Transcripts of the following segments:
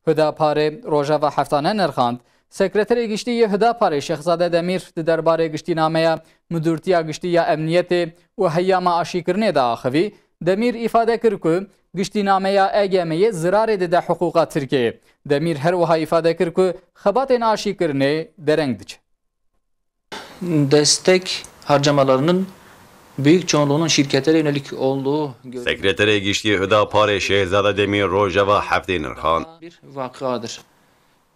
Hüdaparê Rojava heftane nirxand. Sekreterê Giştî yê Hüdaparê Şexzade Demîr di derbarê giştînameya Müdûrtiya Giştî ya Emniyetê û heyama aşîkirinê de axivî, Demîr îfade kir ku giştînameya EGM'yê zirarê dide hiqûqa Tirkiyeyê. Demîr her wiha îfade kir ku xebatên aşîkirinê dereng diçe. Destek harcamalarının büyük çoğunluğunun şirketlere yönelik olduğu Sekreterê Giştî Hüdaparê Şehzade Demîr Rojava heftê nirxand. bir vakadır.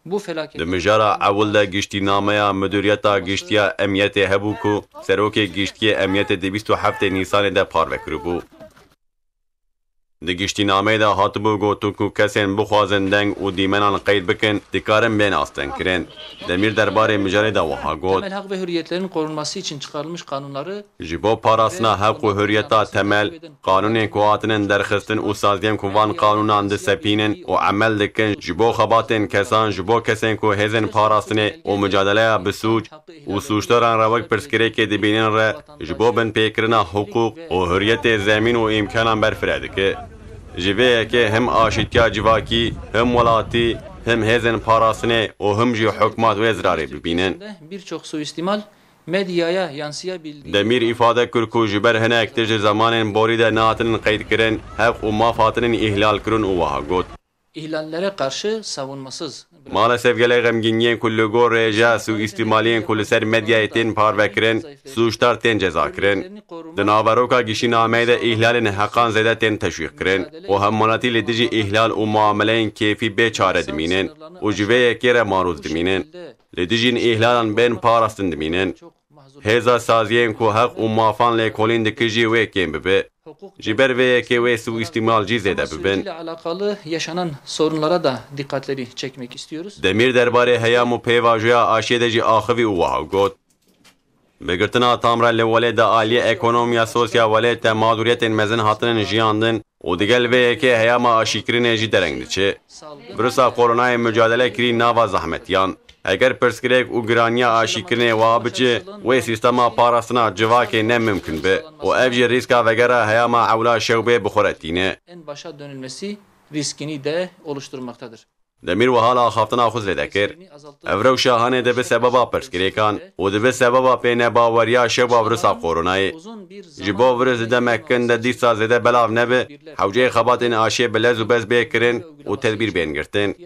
Bu felaket Di mijara ewil de giştînameya Müdûriyeta Giştiya Emniyetê hebû ku serokê Giştiyê Emniyetê di 27 Nîsanê de parvekiribû. Di giştînameyê de hatibû gotin ku kesên bixwazin deng û dîmenan qeyd bikin dikarin bên astenkirin. Demîr derbarê mijarê de wiha got. temel hak ve hürriyetlerin korunması için çıkarılmış kanunları Ji bo parastina hewq û hürriyeta temel, qanûnên ku hatinin derxistin û saziyên ku van qanûnan disepînin û emel dikin ji bo xebatên kesan ji bo kesên ku hêzên parastinê û mücadeleya bi suç û suçdaran rewek pirsgirêkê dibînin re ji bo binpêkirina hiqûq û hürriyetê zemîn û îmkanan berfireh dike. Ji vê yekê hem aşîtiya civakî, hem welatî, hem hêzên parastinê û hem jî hikûmat wê zirarê bibînin. birçok suistimal medyaya yansıyabildiği Demîr îfade kir ku ji ber hinek ji zamanên borî de nehatinin qeydkirin, hewq û maf hatinin îhlalkirin û wiha got. ihlallere karşı savunmasız Maalesef gelek xemgîniyên ku li gor rêja suîstîmaliyên ku li ser medyayê tên parvekirin, suçdar tên cezakirin. Di naveroka gişînameyê de îhlalên heqan zêde tên teşwîqkirin û hemûnetî li dijî îhlal û muameleyên kêfî bêçare dimînin û ji vê yekê re marûz dimînin. Li dijîn îhlalan bên parastin dimînin. Hêza saziyên ku heq û mafan lêkolîn dikir jî wê kêm bibe. Ji ber vê yekê wê suîstîmal jî zêde bibin. ile alakalı yaşanan sorunlara da dikkatleri çekmek istiyoruz. Demîr derbarê heyam û pêvajoya aşiyê de jî axivî û wiha got. Bigirtina tamra li welê de aliyê ekonomiya sosya welê te madûriyetên mezin hatinin jiyandin û digel vê yekê heyama aşîkirinê jî dereng diçe. Virüsa koronayê mücadele kirî nava zehmetiyan. Eger pirsgirêk û giraniya aşîkirinê wa biçe, wê sîstema parastina civakê ne mümkün be û ev jî rîska vegera heyama ewla şewbê bixweretîne. En başa dönülmesi riskini de oluşturmaktadır. Demîr wiha xaftina xwe zêde kir. Ev rewşa hanê dibe sebeba pirsgirêkan û dibe sebeba pênebaweriya şewa virüsa koronayê. Ji bo virus di demekin de dîsa zêde belav nebe, hewceyê xebatên aşiyê bi lez û bez bê kirin û tedbîr bên girtin.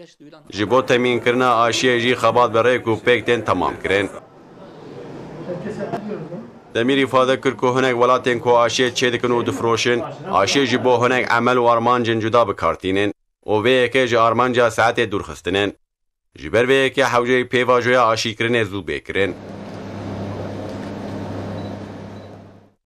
Ji bo temînkirina aşiyê jî xebat bi rêk û pêk tên temam kirin. Demîr îfade kir ku hinek welatên ku aşiyê çêdikin û difroşin, aşiyê ji bo hinek emel û armancên cuda bikartînin û vê yekê ji armanca saetê dûrxistinin. Ji ber vê yekê hewceyê pêvajoya aşîkirinê zû bêkirin.